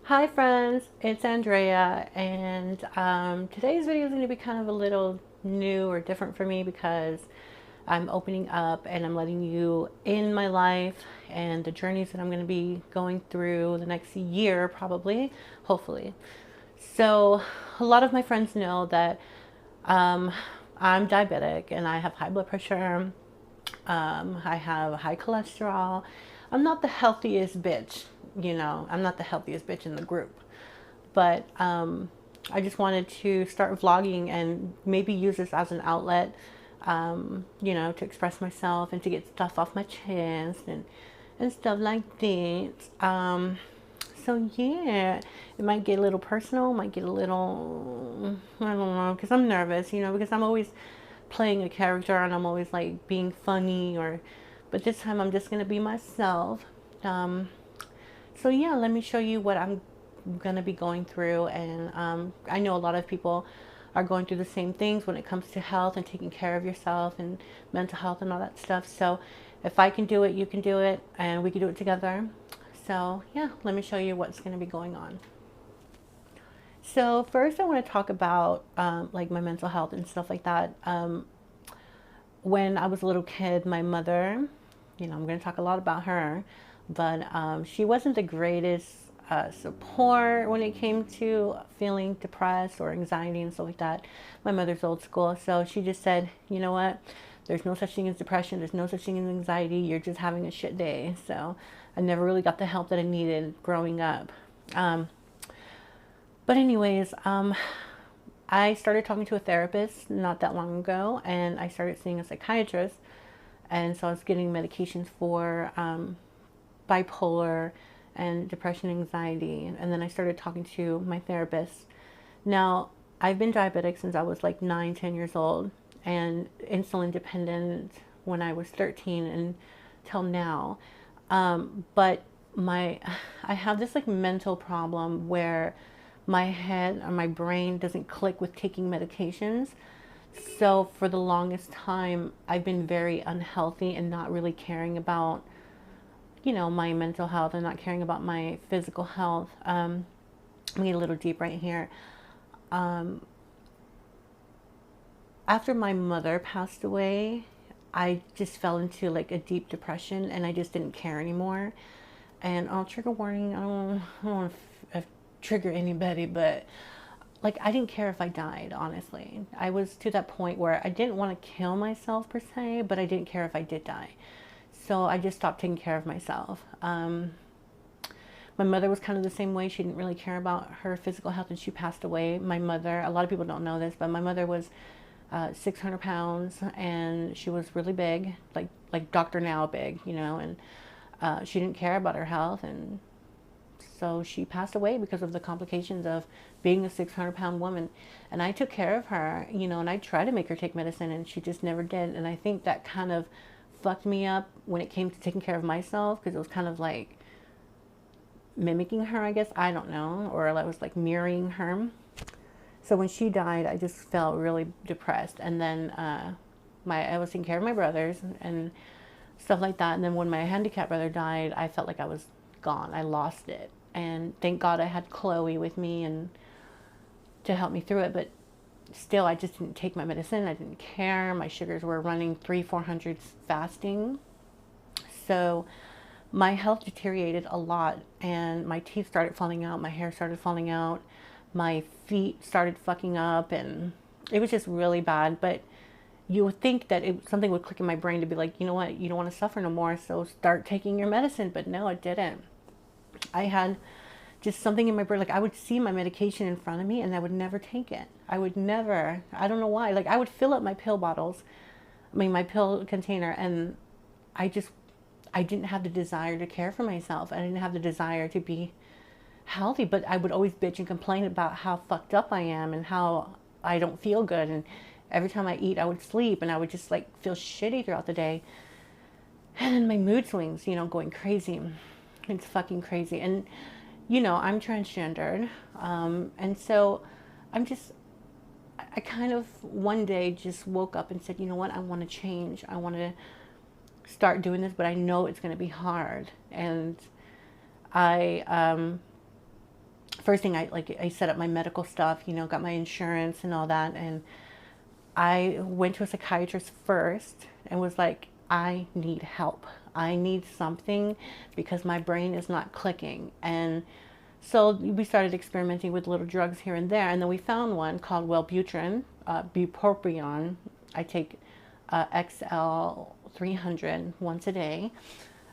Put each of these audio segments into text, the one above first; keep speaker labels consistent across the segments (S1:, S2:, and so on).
S1: Hi friends, it's Andrea, and today's video is going to be kind of a little new or different for me because I'm opening up and I'm letting you in my life and the journeys that I'm going to be going through the next year, probably, hopefully. So, a lot of my friends know that um, I'm diabetic and I have high blood pressure. I have high cholesterol. I'm not the healthiest bitch, I'm not the healthiest bitch in the group. But I just wanted to start vlogging and maybe use this as an outlet, to express myself and to get stuff off my chest and stuff like that. So yeah, it might get a little personal, might get a little, I don't know, because I'm nervous, because I'm always playing a character and I'm always like being funny but this time I'm just gonna be myself. Um, so yeah, let me show you what I'm gonna be going through, and I know a lot of people are going through the same things when it comes to health and taking care of yourself and mental health and all that stuff. So if I can do it, you can do it, and we can do it together. So yeah, let me show you what's going to be going on. So first I want to talk about like my mental health and stuff like that. When I was a little kid, my mother, I'm going to talk a lot about her, but she wasn't the greatest support when it came to feeling depressed or anxiety and stuff like that. My mother's old school, so she just said, you know what? There's no such thing as depression. There's no such thing as anxiety. You're just having a shit day. So I never really got the help that I needed growing up. Um, but anyways, I started talking to a therapist not that long ago, and I started seeing a psychiatrist. And so I was getting medications for bipolar and depression, anxiety. And then I started talking to my therapist. Now, I've been diabetic since I was like 9, 10 years old, and insulin dependent when I was 13 and till now. But my, I have this like mental problem where my head or my brain doesn't click with taking medications. So for the longest time, I've been very unhealthy and not really caring about, my mental health and not caring about my physical health. Let me get a little deep right here. Um, After my mother passed away, I just fell into like a deep depression and I just didn't care anymore. And trigger warning, I don't want to trigger anybody, but like I didn't care if I died, honestly. I was to that point where I didn't want to kill myself per se, but I didn't care if I did die. So I just stopped taking care of myself. My mother was kind of the same way. She didn't really care about her physical health and she passed away. My mother, a lot of people don't know this, but my mother was 600 pounds and she was really big, like Dr. Now big, and she didn't care about her health, and so she passed away because of the complications of being a 600-pound woman. And I took care of her, and I tried to make her take medicine and she just never did. And I think that kind of fucked me up when it came to taking care of myself, because it was kind of like mimicking her, I guess. I don't know. Or I was like mirroring her. So when she died, I just felt really depressed. And then I was taking care of my brothers and stuff like that. And then when my handicapped brother died, I felt like I was gone. I lost it. And thank God I had Chloe with me and to help me through it. But still, I just didn't take my medicine. I didn't care. My sugars were running 300-400 fasting. So my health deteriorated a lot, and my teeth started falling out. My hair started falling out. My feet started fucking up, and it was just really bad. But you would think that something would click in my brain to be like, you know what, you don't want to suffer no more, so start taking your medicine. But no, it didn't. I had just something in my brain. Like I would see my medication in front of me and I would never take it. I would never, I don't know why. Like I would fill up my pill bottles, my pill container, and I just, I didn't have the desire to care for myself. I didn't have the desire to be healthy, but I would always bitch and complain about how fucked up I am and how I don't feel good. And every time I eat, I would sleep and I would just like feel shitty throughout the day. And then my mood swings, going crazy. It's fucking crazy. And, I'm transgendered. And so I'm just, I kind of one day just woke up and said, you know what, I want to change. I want to start doing this, but I know it's going to be hard. And I first thing I set up my medical stuff, you know, got my insurance and all that. And I went to a psychiatrist first and was like, I need help. I need something because my brain is not clicking. And so we started experimenting with little drugs here and there. And then we found one called Wellbutrin, bupropion. I take XL 300 once a day.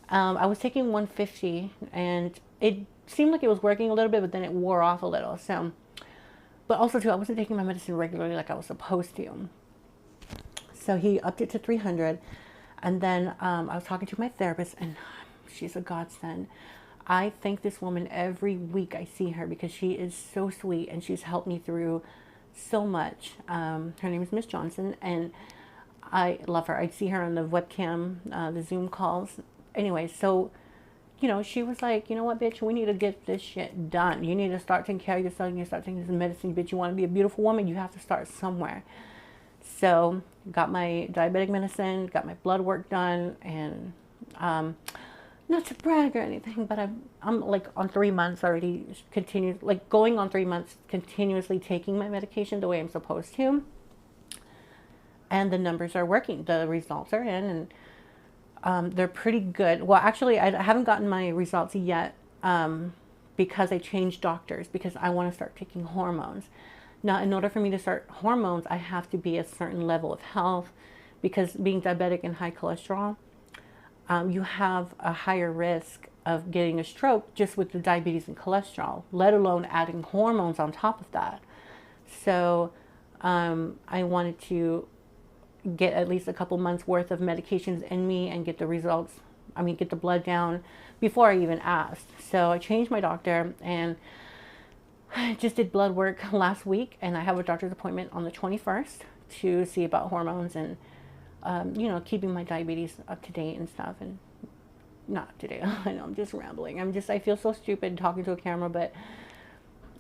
S1: I was taking 150 and it seemed like it was working a little bit, but then it wore off a little. So, but also too, I wasn't taking my medicine regularly like I was supposed to. So he upped it to 300. And then I was talking to my therapist, and she's a godsend. I thank this woman every week I see her because she is so sweet and she's helped me through so much. Her name is Miss Johnson, and I love her. I see her on the webcam, the Zoom calls. Anyway, so, you know, she was like, you know what, bitch, we need to get this shit done. You need to start taking care of yourself. You need to start taking this medicine, bitch. You want to be a beautiful woman, you have to start somewhere. So, got my diabetic medicine, got my blood work done, and not to brag or anything, but I'm like on 3 months already, going on 3 months, continuously taking my medication the way I'm supposed to. And the numbers are working. The results are in, and they're pretty good. Well, actually, I haven't gotten my results yet because I changed doctors because I want to start taking hormones. Now, in order for me to start hormones, I have to be a certain level of health because being diabetic and high cholesterol, you have a higher risk of getting a stroke just with the diabetes and cholesterol, let alone adding hormones on top of that. So I wanted to get at least a couple months worth of medications in me and get the results, get the blood down before I even asked. So I changed my doctor and I just did blood work last week, and I have a doctor's appointment on the 21st to see about hormones and, you know, keeping my diabetes up to date and stuff. And not up to date. I know I'm just rambling. I feel so stupid talking to a camera, but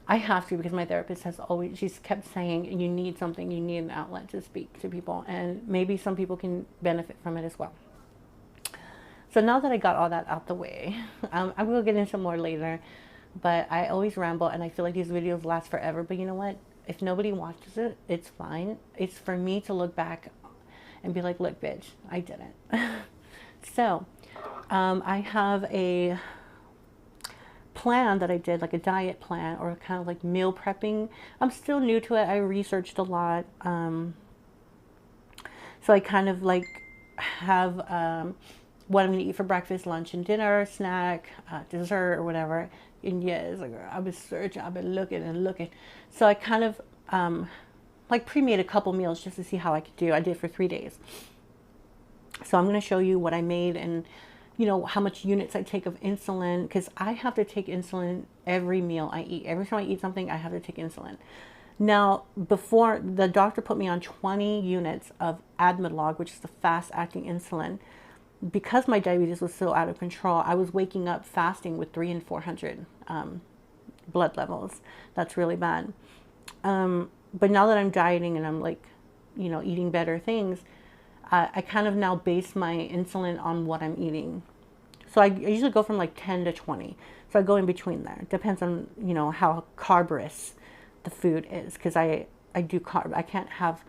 S1: I have to because my therapist she's kept saying, you need something, you need an outlet to speak to people, and maybe some people can benefit from it as well. So now that I got all that out the way, I will get into more later. But I always ramble, and I feel like these videos last forever. But you know what? If nobody watches it, it's fine. It's for me to look back and be like, look, bitch, I did it. So, I have a plan that I did, like a diet plan or kind of like meal prepping. I'm still new to it. I researched a lot. So I kind of like have what I'm going to eat for breakfast, lunch, and dinner, snack, dessert, or whatever. And yes, I've been searching, I've been looking and looking. So I kind of like pre-made a couple meals just to see how I could do. I did for 3 days. So I'm going to show you what I made and, you know, how much units I take of insulin, because I have to take insulin every meal I eat. Every time I eat something, I have to take insulin. Now, before, the doctor put me on 20 units of Admelog, which is the fast-acting insulin. Because my diabetes was so out of control, I was waking up fasting with 300 and 400 blood levels. That's really bad. But now that I'm dieting and I'm like, you know, eating better things, I kind of now base my insulin on what I'm eating. So I usually go from like 10 to 20. So I go in between there. Depends on, you know, how carb-rich the food is. Because I do carb. I can't have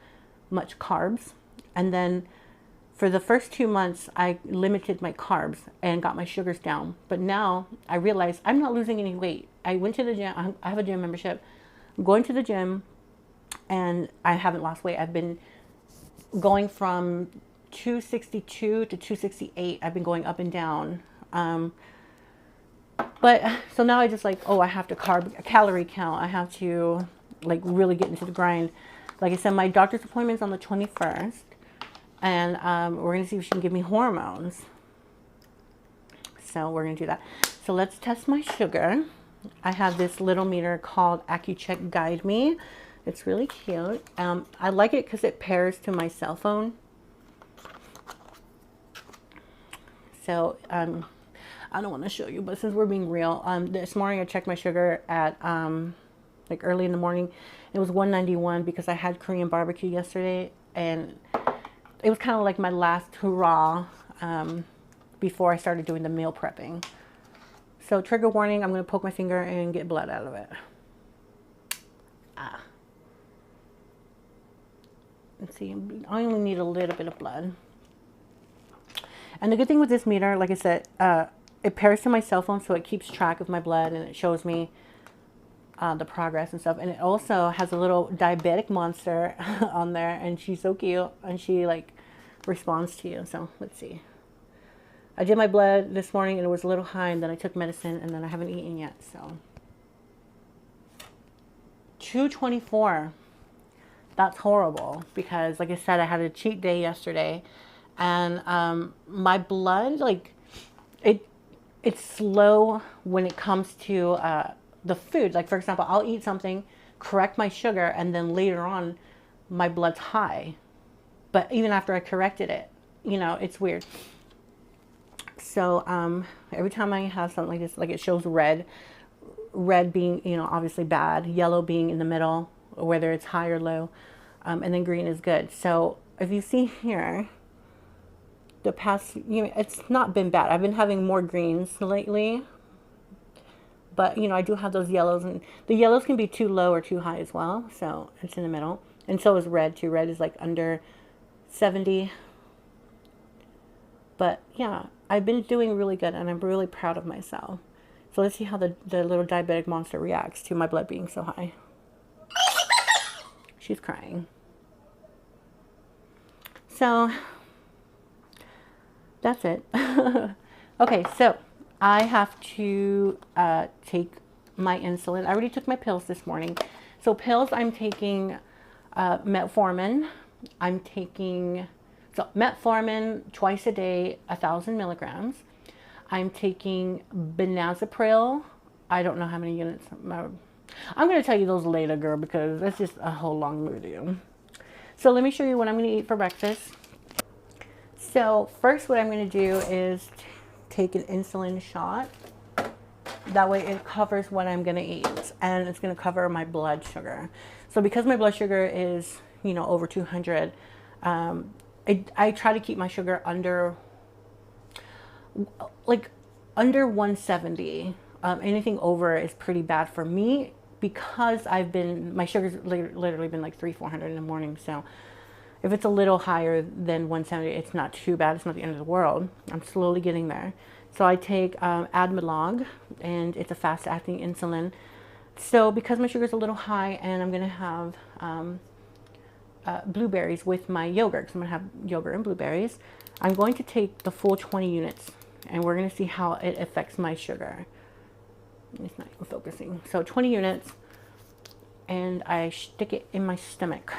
S1: much carbs. And then for the first 2 months, I limited my carbs and got my sugars down. But now I realize I'm not losing any weight. I went to the gym. I have a gym membership. I'm going to the gym and I haven't lost weight. I've been going from 262 to 268. I've been going up and down. But so now I just like, oh, I have to calorie count. I have to like really get into the grind. Like I said, my doctor's appointment's on the 21st. And we're going to see if she can give me hormones. So we're going to do that. So let's test my sugar. I have this little meter called AccuCheck Guide Me. It's really cute. I like it because it pairs to my cell phone. So I don't want to show you, but since we're being real, this morning I checked my sugar at like early in the morning. It was 191 because I had Korean barbecue yesterday, and it was kind of like my last hurrah before I started doing the meal prepping. So trigger warning, I'm going to poke my finger and get blood out of it. Yeah. Let's see, I only need a little bit of blood. And the good thing with this meter, like I said, it pairs to my cell phone, so it keeps track of my blood and it shows me the progress and stuff. And it also has a little diabetic monster on there, and she's so cute, and she like responds to you. So let's see. I did my blood this morning and it was a little high, and then I took medicine, and then I haven't eaten yet. So 224. That's horrible because, like I said, I had a cheat day yesterday, and my blood, like, it's slow when it comes to the food. Like, for example, I'll eat something, correct my sugar, and then later on my blood's high. But even after I corrected it, you know, it's weird. So every time I have something like this, like, it shows red being, you know, obviously bad, yellow being in the middle, whether it's high or low, and then green is good. So if you see here, the past, you know, it's not been bad. I've been having more greens lately, but, you know, I do have those yellows, and the yellows can be too low or too high as well. So it's in the middle. And so is red too. Red is like under 70. But yeah, I've been doing really good, and I'm really proud of myself. So let's see how the little diabetic monster reacts to my blood being so high. She's crying. So that's it. Okay, so I have to take my insulin. I already took my pills this morning. So pills, I'm taking metformin. I'm taking metformin twice a day, 1,000 milligrams. I'm taking benazepril. I don't know how many units. I'm going to tell you those later, girl, because that's just a whole long video. So let me show you what I'm going to eat for breakfast. So first, what I'm going to do is take an insulin shot. That way it covers what I'm going to eat, and it's going to cover my blood sugar. So because my blood sugar is, you know, over 200, I try to keep my sugar under, like, under 170. Anything over is pretty bad for me, because my sugar's literally been like 300-400 in the morning. So if it's a little higher than 170, it's not too bad. It's not the end of the world. I'm slowly getting there. So I take Admelog, and it's a fast-acting insulin. So because my sugar's a little high, and I'm going to have blueberries with my yogurt, because I'm going to have yogurt and blueberries, I'm going to take the full 20 units, and we're going to see how it affects my sugar. It's not even focusing. So 20 units, and I stick it in my stomach.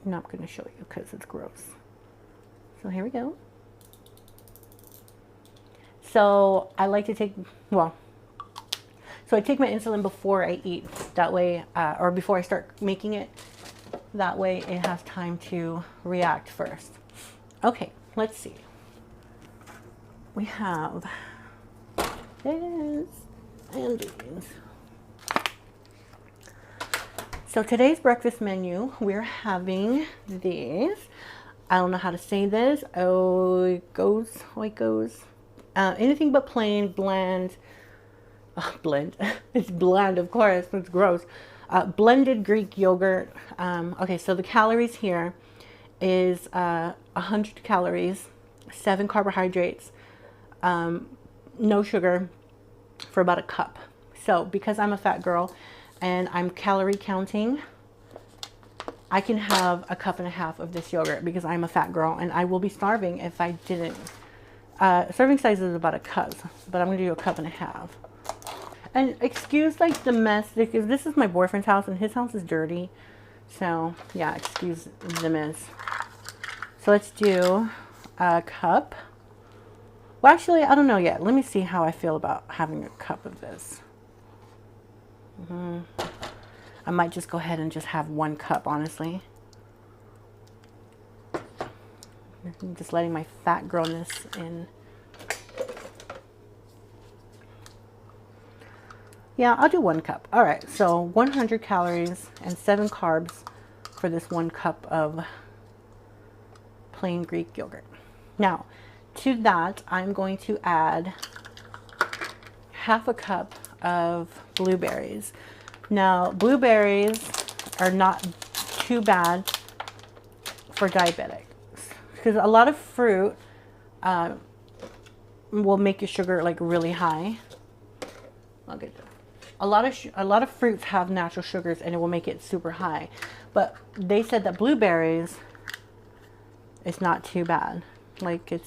S1: I'm not going to show you because it's gross. So here we go. So I like to take, so I take my insulin before I eat. That way, or before I start making it. That way it has time to react first. Okay, let's see. We have this and these. So today's breakfast menu, we're having these. I don't know how to say this. Oikos. Anything but plain, bland. Blend. It's bland, of course. It's gross. Blended Greek yogurt. Okay, so the calories here is 100 calories, 7 carbohydrates, no sugar, for about a cup. So because I'm a fat girl and I'm calorie counting, I can have a cup and a half of this yogurt because I'm a fat girl, and I will be starving if I didn't. Serving size is about a cup, but I'm going to do a cup and a half. And excuse like the mess, because this is my boyfriend's house and his house is dirty. So yeah, excuse the mess. So let's do a cup. Well, actually, I don't know yet. Let me see how I feel about having a cup of this. I might just go ahead and just have 1 cup, honestly. I'm just letting my fat girlness in. Yeah, I'll do 1 cup. All right, so 100 calories and 7 carbs for this 1 cup of plain Greek yogurt. Now, to that, I'm going to add half a cup of blueberries. Now, blueberries are not too bad for diabetics because a lot of fruit will make your sugar like really high. I'll get that. A lot of fruits have natural sugars and it will make it super high, but they said that blueberries is not too bad. Like it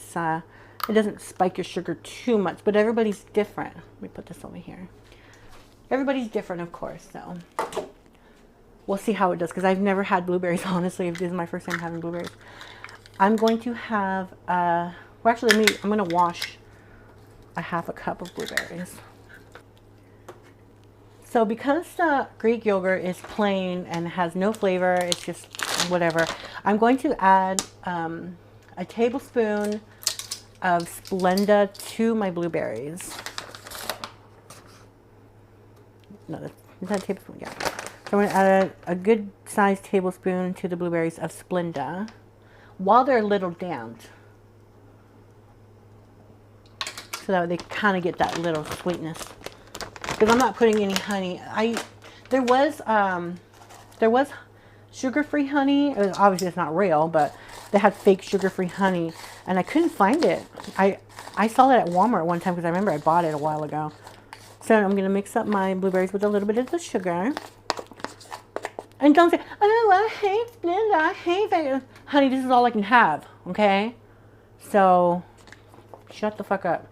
S1: doesn't spike your sugar too much, but everybody's different. Let me put this over here. Everybody's different, of course, so we'll see how it does because I've never had blueberries, honestly. This is my first time having blueberries. I'm going to have, well, actually, I'm going to wash a half a cup of blueberries. So because the Greek yogurt is plain and has no flavor, it's just whatever, I'm going to add a tablespoon of Splenda to my blueberries. No, is that a tablespoon? Yeah. So I'm going to add a good sized tablespoon to the blueberries of Splenda while they're a little damped, so that they kind of get that little sweetness. Because I'm not putting any honey. There was sugar-free honey. Obviously, it's not real, but they had fake sugar-free honey, and I couldn't find it. I saw it at Walmart one time because I remember I bought it a while ago. So I'm gonna mix up my blueberries with a little bit of the sugar. And don't say, "Oh, I hate Splenda. I hate it." Honey, this is all I can have. Okay, so shut the fuck up.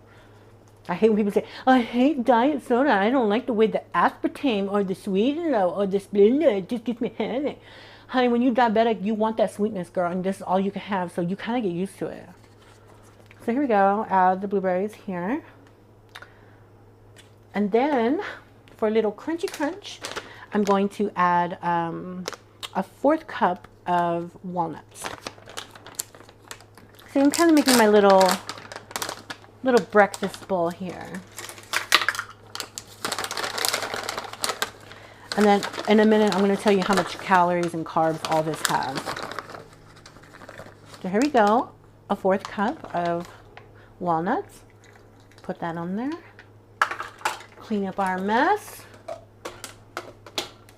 S1: I hate when people say, "I hate diet soda. I don't like the way the aspartame or the sweetener or the Splenda, it just gives me headache." Honey, when you're diabetic, you want that sweetness, girl, and this is all you can have, so you kind of get used to it. So here we go. Add the blueberries here. And then, for a little crunchy crunch, I'm going to add a 1/4 cup of walnuts. So I'm kind of making my little breakfast bowl here. And then in a minute, I'm going to tell you how much calories and carbs all this has. So here we go, a 1/4 cup of walnuts. Put that on there. Clean up our mess.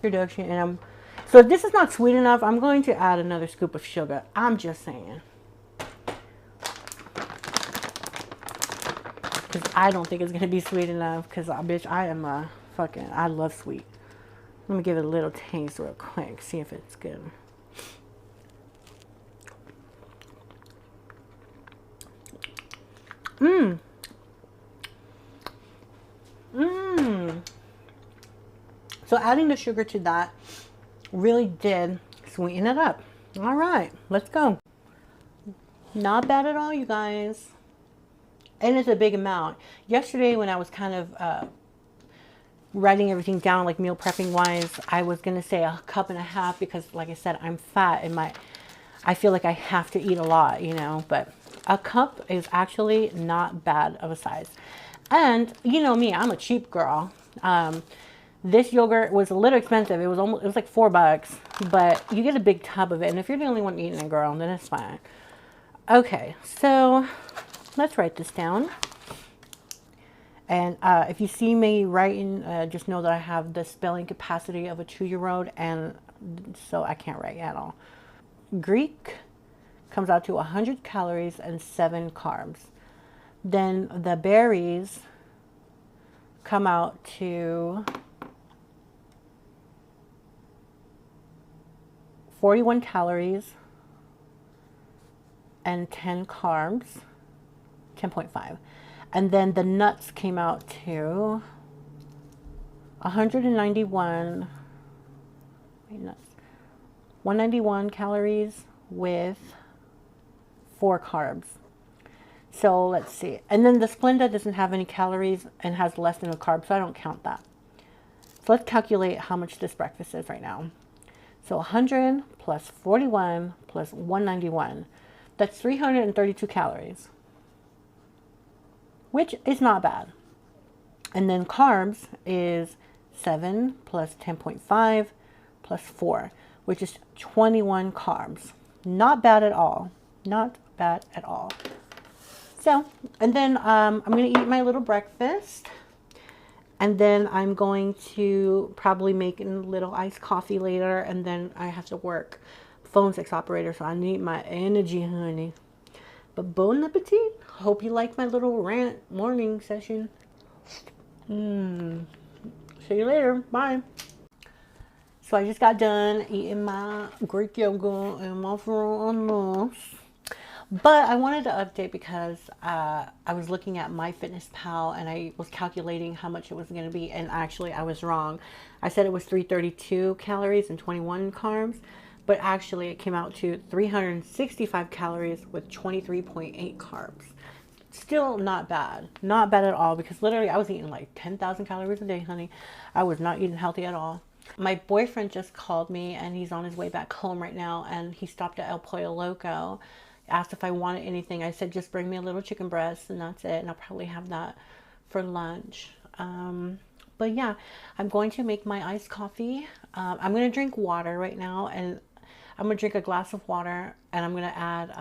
S1: Introduction, and so if this is not sweet enough, I'm going to add another scoop of sugar. I'm just saying. Because I don't think it's going to be sweet enough. Because, bitch, I love sweet. Let me give it a little taste real quick. See if it's good. Mmm. Mmm. So adding the sugar to that really did sweeten it up. All right, let's go. Not bad at all, you guys. And it's a big amount. Yesterday when I was kind of writing everything down, like meal prepping wise, I was going to say a cup and a half because, like I said, I'm fat and I feel like I have to eat a lot, you know, but a cup is actually not bad of a size. And you know me, I'm a cheap girl. This yogurt was a little expensive. It was like $4, but you get a big tub of it. And if you're the only one eating it, girl, then it's fine. Okay, so let's write this down. And if you see me writing, just know that I have the spelling capacity of a 2-year-old, and so I can't write at all. Greek comes out to 100 calories and 7 carbs. Then the berries come out to 41 calories and 10 carbs, 10.5. And then the nuts came out to 191 calories with 4 carbs. So let's see. And then the Splenda doesn't have any calories and has less than a carb, so I don't count that. So let's calculate how much this breakfast is right now. So 100 plus 41 plus 191. That's 332 calories, which is not bad. And then carbs is 7 plus 10.5 plus 4, which is 21 carbs. Not bad at all. Not bad at all. So, and then I'm going to eat my little breakfast. And then I'm going to probably make a little iced coffee later, and then I have to work phone sex operator, so I need my energy, honey. But bon appetit. Hope you like my little rant morning session. See you later. Bye. So I just got done eating my Greek yogurt and mozzarella on mousse. But I wanted to update because I was looking at MyFitnessPal and I was calculating how much it was going to be, and actually I was wrong. I said it was 332 calories and 21 carbs, but actually it came out to 365 calories with 23.8 carbs. Still not bad. Not bad at all, because literally I was eating like 10,000 calories a day, honey. I was not eating healthy at all. My boyfriend just called me and he's on his way back home right now, and he stopped at El Pollo Loco. Asked if I wanted anything. I said just bring me a little chicken breast and that's it, and I'll probably have that for lunch. But yeah, I'm going to make my iced coffee. I'm going to drink water right now, and I'm going to drink a glass of water, and I'm going to add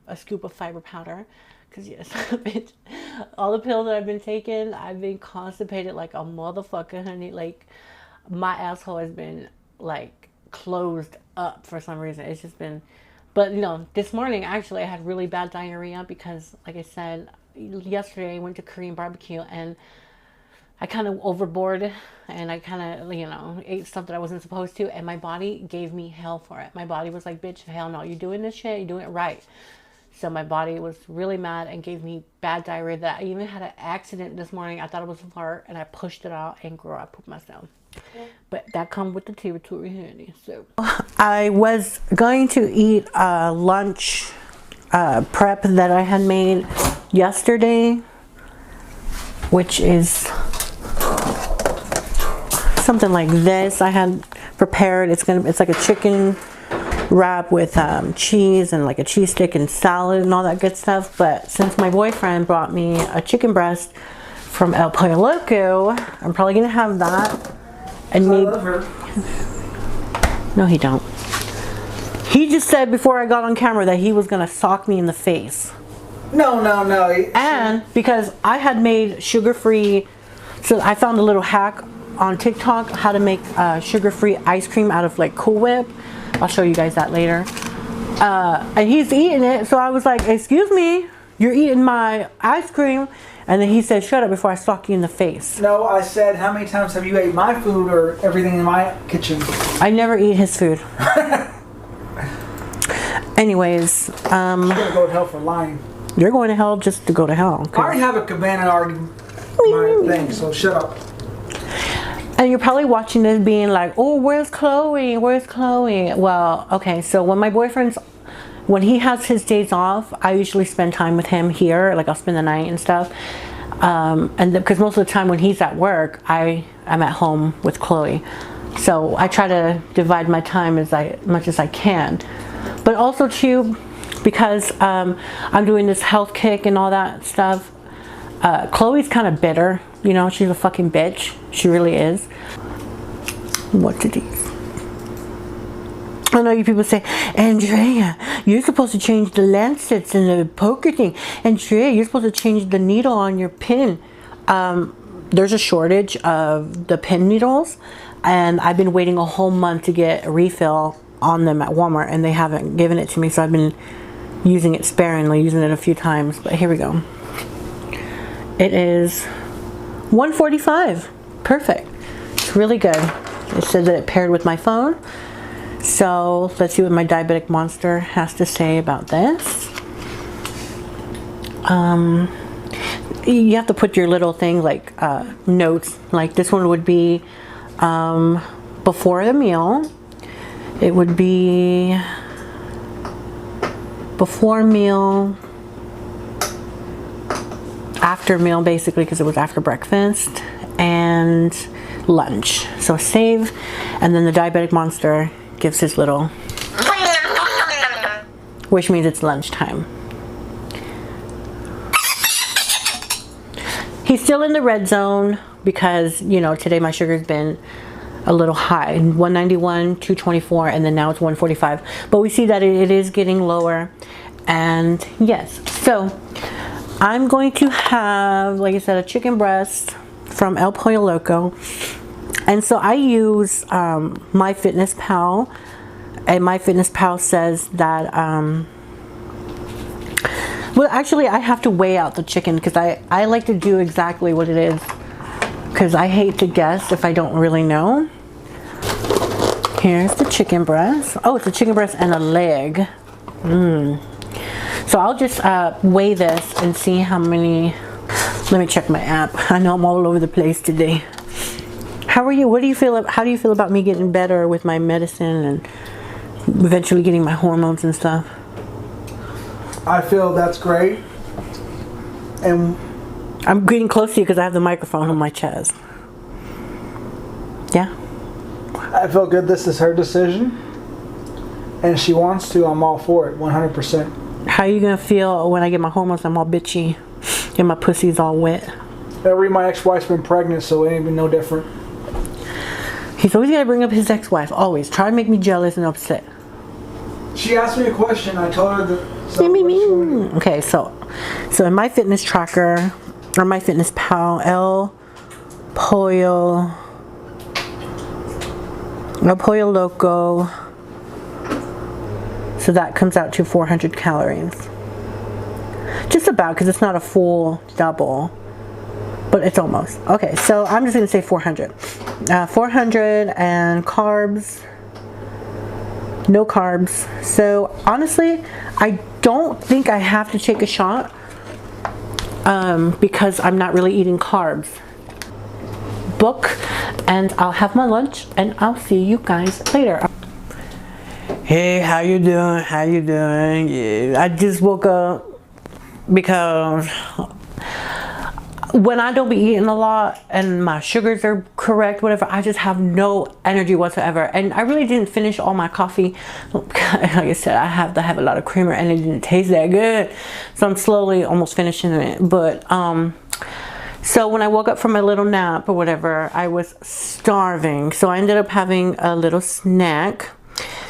S1: a scoop of fiber powder, because yes, all the pills that I've been taking, I've been constipated like a motherfucker, honey. Like my asshole has been like closed up for some reason. It's just been. But, you know, this morning, actually, I had really bad diarrhea because, like I said, yesterday I went to Korean barbecue and I kind of overboard and I kind of, you know, ate stuff that I wasn't supposed to, and my body gave me hell for it. My body was like, bitch, hell no, you're doing this shit, you're doing it right. So my body was really mad and gave me bad diarrhea. That I even had an accident this morning. I thought it was a fart and I pushed it out, and girl, I pooped myself. But that comes with the territory, honey. So I was going to eat a lunch prep that I had made yesterday, which is something like this. I had prepared. It's like a chicken wrap with cheese and like a cheese stick and salad and all that good stuff. But since my boyfriend brought me a chicken breast from El Pollo Loco, I'm probably gonna have that. And maybe, no, he don't. He just said before I got on camera that he was gonna sock me in the face.
S2: No.
S1: And because I had made sugar-free, so I found a little hack on TikTok how to make sugar-free ice cream out of like Cool Whip. I'll show you guys that later. And he's eating it, so I was like, "Excuse me, you're eating my ice cream." And then he said, "Shut up before I sock you in the face."
S2: No, I said, how many times have you ate my food or everything in my kitchen?
S1: I never eat his food. Anyways,
S2: You're gonna go to hell for lying.
S1: You're going to hell just to go to hell.
S2: I already have a cabana argument, my thing, so shut up.
S1: And you're probably watching this being like, "Oh, where's Chloe? Where's Chloe?" Well, okay, so when he has his days off, I usually spend time with him here. Like I'll spend the night and stuff. And because most of the time when he's at work, I'm at home with Chloe. So I try to divide my time as much as I can. But also too, because I'm doing this health kick and all that stuff, Chloe's kind of bitter. You know, she's a fucking bitch. She really is. What to do? I know you people say, "Andrea, you're supposed to change the lancets and the poker thing. Andrea, you're supposed to change the needle on your pin." There's a shortage of the pin needles, and I've been waiting a whole month to get a refill on them at Walmart, and they haven't given it to me, so I've been using it sparingly, using it a few times. But here we go. It is $145. Perfect. It's really good. It says that it paired with my phone. So let's see what my diabetic monster has to say about this. You have to put your little thing like notes. Like this one would be before the meal. It would be before meal, after meal basically, because it was after breakfast, and lunch. So save, and then the diabetic monster gives his little, which means it's lunchtime. He's still in the red zone because, you know, today my sugar's been a little high, 191, 224, and then now it's 145. But we see that it is getting lower. And yes, so I'm going to have, like I said, a chicken breast from El Pollo Loco. And so I use MyFitnessPal, and MyFitnessPal says that well, actually I have to weigh out the chicken because I like to do exactly what it is, because I hate to guess if I don't really know. Here's the chicken breast. Oh, it's a chicken breast and a leg. So I'll just weigh this and see how many. Let me check my app. I know I'm all over the place today. How are you? What do you feel? How do you feel about me getting better with my medicine and eventually getting my hormones and stuff?
S2: I feel that's great. And
S1: I'm getting close to you because I have the microphone on my chest. Yeah.
S2: I feel good. This is her decision. And she wants to. I'm all for it, 100%.
S1: How are you going to feel when I get my hormones? I'm all bitchy and my pussy's all wet.
S2: My ex-wife's been pregnant, so it ain't been no different.
S1: He's always got to bring up his ex-wife. Always. Try to make me jealous and upset.
S2: She asked me a question. I told her that.
S1: Okay, so in my fitness tracker, or my fitness pal, El Pollo Loco. So that comes out to 400 calories. Just about, because it's not a full double, but it's almost. Okay, so I'm just going to say 400. 400 and carbs. No carbs. So honestly, I don't think I have to take a shot because I'm not really eating carbs. Book, and I'll have my lunch, and I'll see you guys later. Hey, how you doing? How you doing? Yeah, I just woke up because when I don't be eating a lot and my sugars are correct, whatever, I just have no energy whatsoever. And I really didn't finish all my coffee. Like I said, I have to have a lot of creamer and it didn't taste that good. So I'm slowly almost finishing it. But so when I woke up from my little nap or whatever, I was starving. So I ended up having a little snack.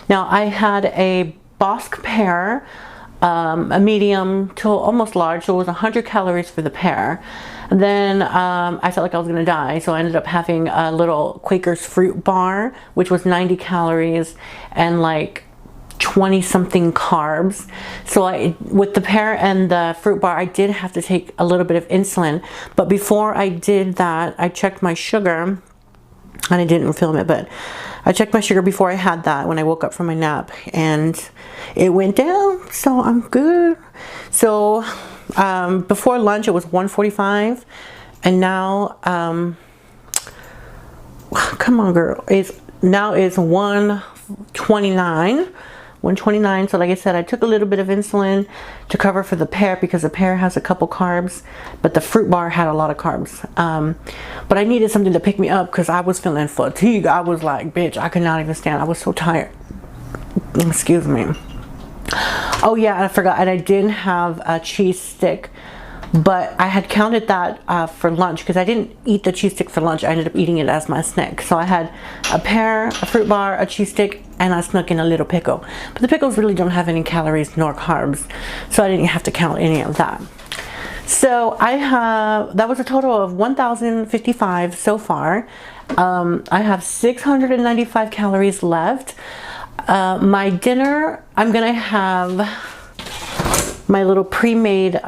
S1: Now I had a Bosque pear, a medium to almost large, so it was 100 calories for the pear. And then I felt like I was gonna die, so I ended up having a little Quaker's fruit bar, which was 90 calories and like 20 something carbs. So with the pear and the fruit bar, I did have to take a little bit of insulin, but before I did that, I checked my sugar, and I didn't film it, but I checked my sugar before I had that when I woke up from my nap, and it went down, so I'm good. So before lunch it was 145, and now come on girl, now it's 129. So like I said, I took a little bit of insulin to cover for the pear because the pear has a couple carbs, but the fruit bar had a lot of carbs. But I needed something to pick me up because I was feeling fatigued. I was like, bitch, I could not even stand. I was so tired. Excuse me. Oh yeah, I forgot, and I didn't have a cheese stick, but I had counted that for lunch because I didn't eat the cheese stick for lunch. I ended up eating it as my snack. So I had a pear, a fruit bar, a cheese stick, and I snuck in a little pickle. But the pickles really don't have any calories nor carbs, so I didn't have to count any of that. So that was a total of 1,055 so far. I have 695 calories left. My dinner, I'm gonna have my little pre-made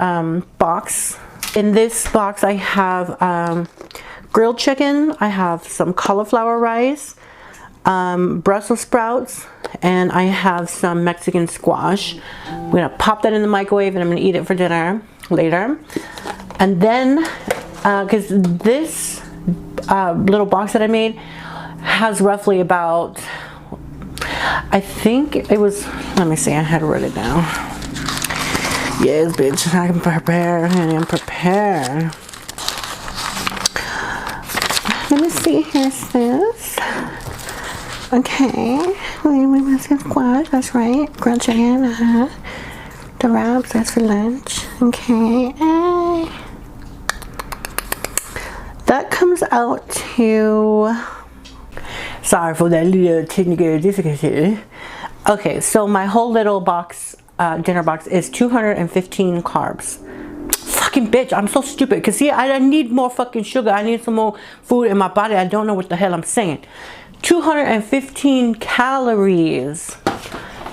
S1: box. In this box I have grilled chicken, I have some cauliflower rice, Brussels sprouts, and I have some Mexican squash. I'm gonna pop that in the microwave and I'm gonna eat it for dinner later. And then because this little box that I made has roughly about, I think it was, let me see, I had to write it down. Yes, bitch, I can prepare. I am prepared. Let me see, here's this. Okay, we Mexican squash, that's right. Grilled chicken, the wraps, that's for lunch. Okay, that comes out to, sorry for that little technical difficulty. Okay, so my whole little box, dinner box, is 215 carbs. Fucking fucking bitch. I'm so stupid. Because see, I need more fucking sugar. I need some more food in my body. I don't know what the hell I'm saying. 215 calories.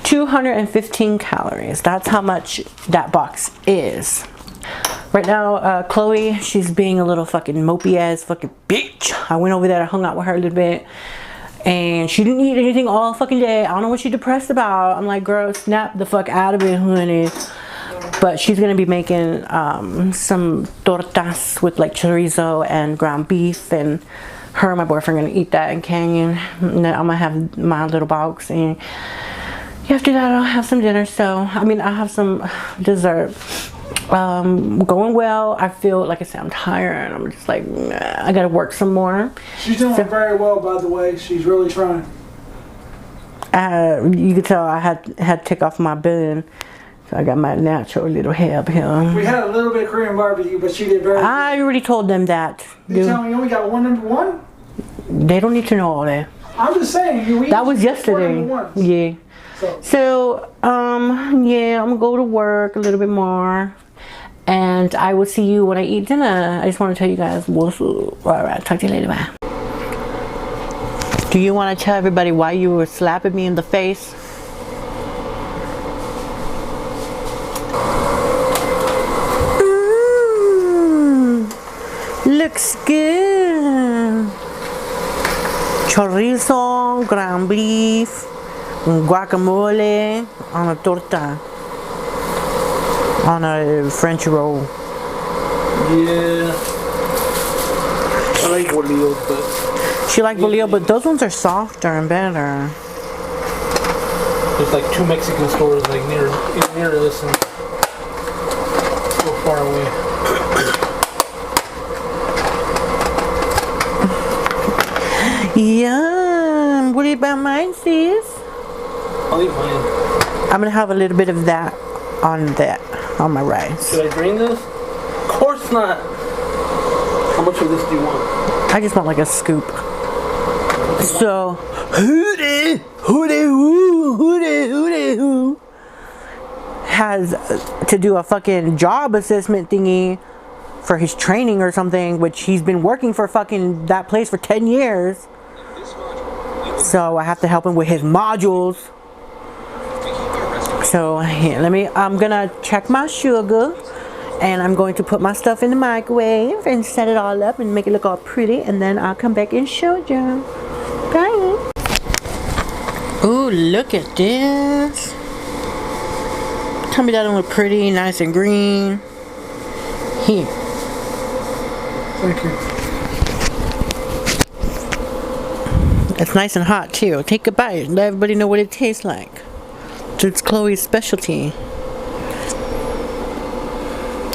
S1: 215 calories. That's how much that box is. Right now, Chloe, she's being a little fucking mopey ass fucking bitch. I went over there, I hung out with her a little bit. And she didn't eat anything all fucking day. I don't know what she's depressed about. I'm like, girl, snap the fuck out of it, honey. But she's gonna be making some tortas with like chorizo and ground beef, and her and my boyfriend are gonna eat that in Canyon. And then I'm gonna have my little box, and after that I'll have some dinner. So I mean, I'll have some dessert. Going well. I feel like I said, I'm tired. I'm just like, nah, I gotta work some more.
S2: She's doing very well, by the way. She's really trying.
S1: You could tell I had to take off my bun, so I got my natural little hair up here.
S2: We had a little bit of Korean barbecue, but she did very well.
S1: I already told them that.
S2: You tell me you only got one number one?
S1: They don't need to know all that.
S2: I'm just saying.
S1: That was yesterday. Yeah. So, yeah, I'm gonna go to work a little bit more. And I will see you when I eat dinner. I just want to tell you guys what's up. Alright, talk to you later. Bye. Do you want to tell everybody why you were slapping me in the face? Looks good. Chorizo, ground beef, guacamole on a torta. On a French roll.
S2: Yeah. I like bolillo, but...
S1: She liked bolillo, but those ones are softer and better.
S3: There's like 2 Mexican stores like near us and so far away.
S1: Yum! What about mine, sis?
S3: I'll eat mine.
S1: I'm gonna have a little bit of that on my rice.
S3: Should I drain this? Of course not. How much of this do you want?
S1: I just want like a scoop. So, hootie hoo has to do a fucking job assessment thingy for his training or something, which he's been working for fucking that place for 10 years. So I have to help him with his modules. So here, I'm gonna check my sugar, and I'm going to put my stuff in the microwave and set it all up and make it look all pretty, and then I'll come back and show you. Bye. Ooh, look at this. Tell me that don't look pretty, nice and green. Here.
S2: Thank you.
S1: It's nice and hot too. Take a bite. Let everybody know what it tastes like. It's Chloe's specialty.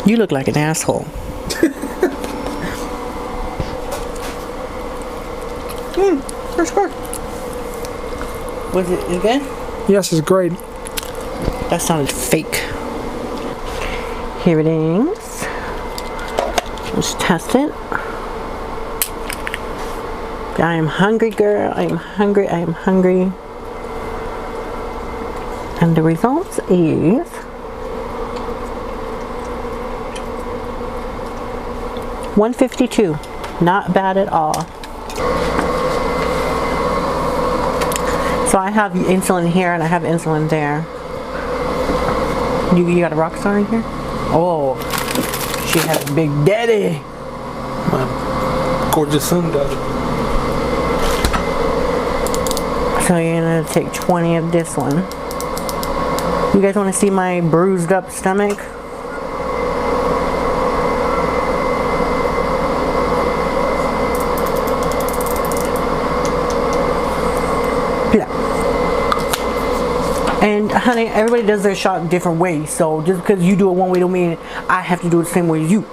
S1: You look like an asshole. First part. Was it good?
S2: Yes, it's great.
S1: That sounded fake. Here it is. Let's test it. I am hungry, girl. I am hungry. I am hungry. And the results is $152. Not bad at all. So I have insulin here and I have insulin there. You got a rock star in here? Oh, she has a big daddy.
S3: My gorgeous son got it.
S1: So you're gonna take 20 of this one. You guys want to see my bruised up stomach? Yeah. And honey, everybody does their shot different ways. So just because you do it one way don't mean I have to do it the same way as you.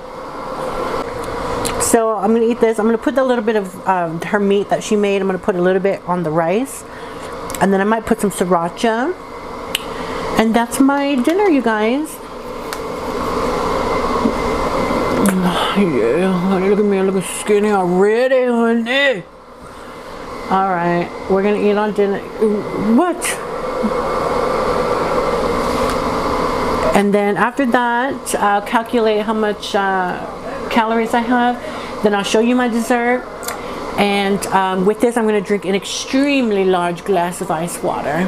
S1: So I'm gonna eat this. I'm gonna put a little bit of her meat that she made. I'm gonna put a little bit on the rice, and then I might put some sriracha. And that's my dinner, you guys. Yeah, honey, look at me, I'm looking skinny already, honey. Alright, we're gonna eat on dinner. What? And then after that, I'll calculate how much calories I have. Then I'll show you my dessert. And with this, I'm going to drink an extremely large glass of ice water.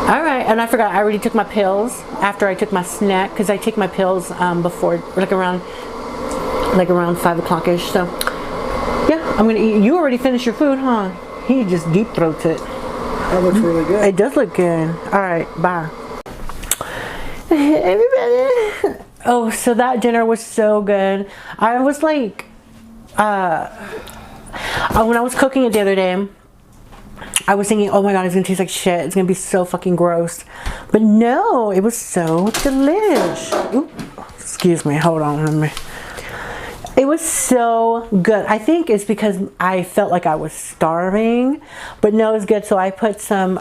S1: All right, and I forgot, I already took my pills after I took my snack, because I take my pills before, like around 5 o'clock-ish. So yeah, I'm gonna eat. You already finished your food, huh? He just deep throats it.
S2: That looks really good.
S1: It does look good. All right, bye. Everybody. Oh, so that dinner was so good. I was like, when I was cooking it the other day, I was thinking, oh my god, it's gonna taste like shit. It's gonna be so fucking gross. But no, it was so delish. Ooh, excuse me, hold on. It was so good. I think it's because I felt like I was starving, but no, it's good. So I put some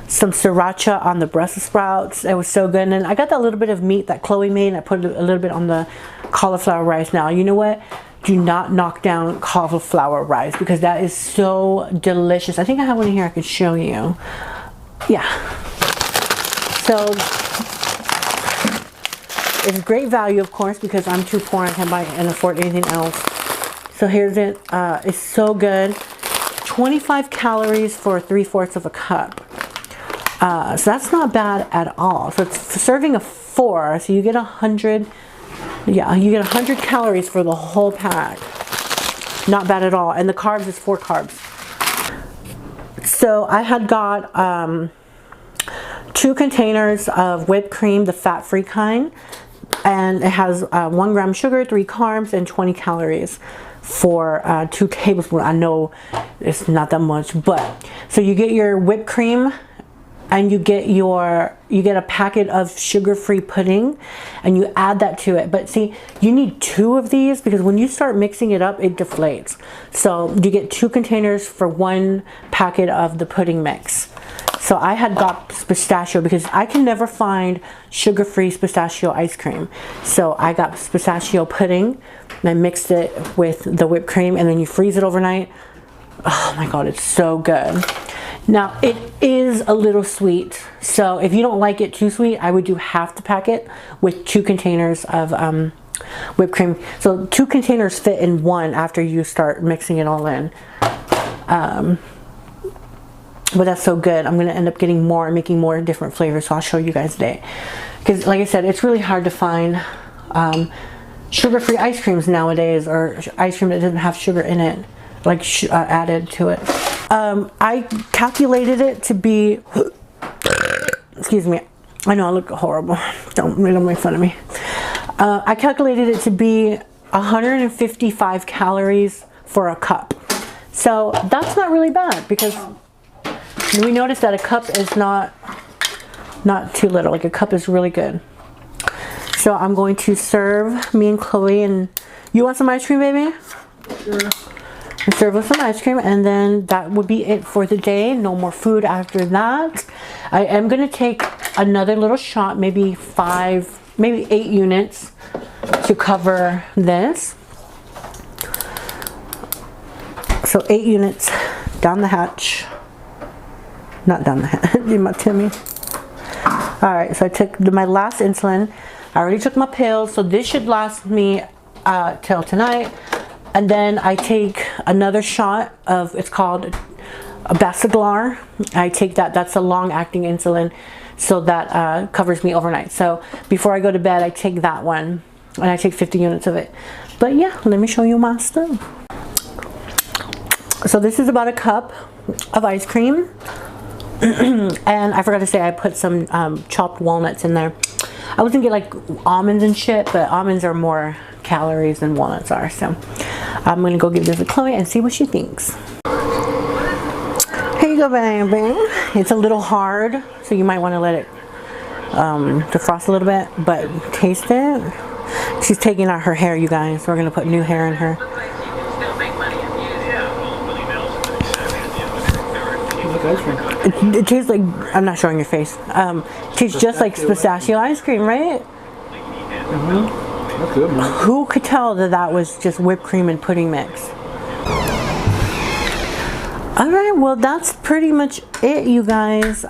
S1: sriracha on the Brussels sprouts. It was so good. And then I got that little bit of meat that Chloe made, and I put a little bit on the cauliflower rice. Now, you know what? Do not knock down cauliflower rice, because that is so delicious. I think I have one here I could show you. Yeah. So it's great value, of course, because I'm too poor and can't buy and afford anything else. So here's it. It's so good. 25 calories for 3/4 of a cup. So that's not bad at all. So it's serving of 4. So you get 100. Yeah, you get 100 calories for the whole pack. Not bad at all. And the carbs is 4 carbs. So I had got 2 containers of whipped cream, the fat-free kind. And it has 1 gram sugar, 3 carbs, and 20 calories for 2 tablespoons. I know it's not that much, but so you get your whipped cream, and you get a packet of sugar-free pudding, and you add that to it. But see, you need 2 of these, because when you start mixing it up, it deflates. So you get 2 containers for 1 packet of the pudding mix. So I had got pistachio, because I can never find sugar-free pistachio ice cream. So I got pistachio pudding, and I mixed it with the whipped cream, and then you freeze it overnight. Oh my god, it's so good. Now, it is a little sweet, so if you don't like it too sweet, I would do half the packet with 2 containers of whipped cream. So 2 containers fit in 1 after you start mixing it all in. But that's so good. I'm going to end up getting more and making more different flavors, so I'll show you guys today. Because like I said, it's really hard to find sugar-free ice creams nowadays, or ice cream that doesn't have sugar in it, like added to it. I calculated it to be, excuse me, I know I look horrible, don't make fun of me. I calculated it to be 155 calories for a cup. So that's not really bad, because we noticed that a cup is not too little. Like, a cup is really good. So I'm going to serve me and Chloe. And you want some ice cream, baby?
S2: Sure.
S1: And serve with some ice cream, and then that would be it for the day. No more food after that. I am going to take another little shot, maybe 8 units to cover this. So 8 units down the hatch. Not down the hatch, in my tummy. Alright, so I took my last insulin. I already took my pills, so this should last me till tonight. And then I take another shot of, it's called a Basaglar. I take that, that's a long-acting insulin, so that covers me overnight. So before I go to bed, I take that one, and I take 50 units of it. But yeah, let me show you my stuff. So this is about a cup of ice cream. And I forgot to say, I put some chopped walnuts in there. I was gonna get like almonds and shit, but almonds are more calories than walnuts are. So I'm gonna go give this to Chloe and see what she thinks. Here you go, baby. It's a little hard, so you might want to let it defrost a little bit, but taste it. She's taking out her hair, you guys. We're gonna put new hair in her. It tastes like, I'm not showing your face. It tastes just like pistachio ice cream, right?
S2: Mm-hmm. That's good, man.
S1: Who could tell that that was just whipped cream and pudding mix? Alright, well that's pretty much it, you guys.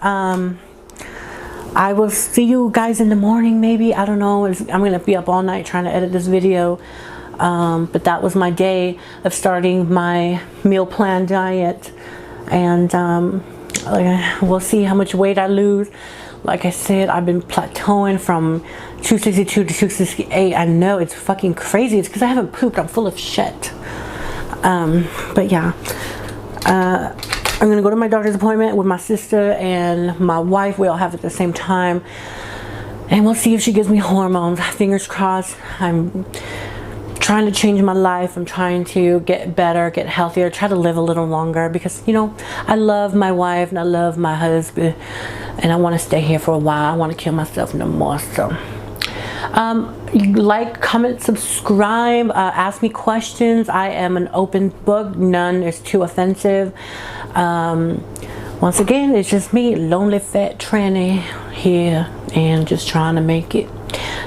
S1: I will see you guys in the morning, maybe. I don't know. I'm gonna be up all night trying to edit this video. But that was my day of starting my meal plan diet, and we'll see how much weight I lose. Like I said, I've been plateauing from 262 to 268. I know, it's fucking crazy. It's because I haven't pooped. I'm full of shit. But yeah, I'm gonna go to my doctor's appointment with my sister and my wife. We all have it at the same time, and we'll see if she gives me hormones. Fingers crossed. I'm trying to change my life. I'm trying to get better, get healthier, try to live a little longer, because, you know, I love my wife and I love my husband, and I want to stay here for a while. I want to kill myself no more. So like, comment, subscribe, ask me questions. I am an open book. None is too offensive. Once again, it's just me, lonely fat tranny here, and just trying to make it,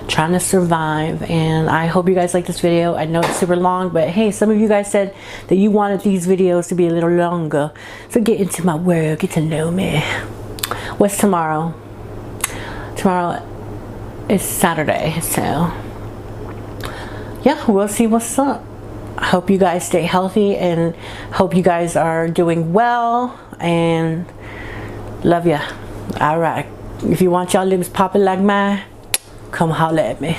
S1: trying to survive. And I hope you guys like this video. I know it's super long, but hey, some of you guys said that you wanted these videos to be a little longer, so get into my world, get to know me. What's tomorrow? Tomorrow is Saturday, so yeah, we'll see what's up. I hope you guys stay healthy, and hope you guys are doing well, and love ya. All right, if you want y'all lips popping like mine, come holler at me.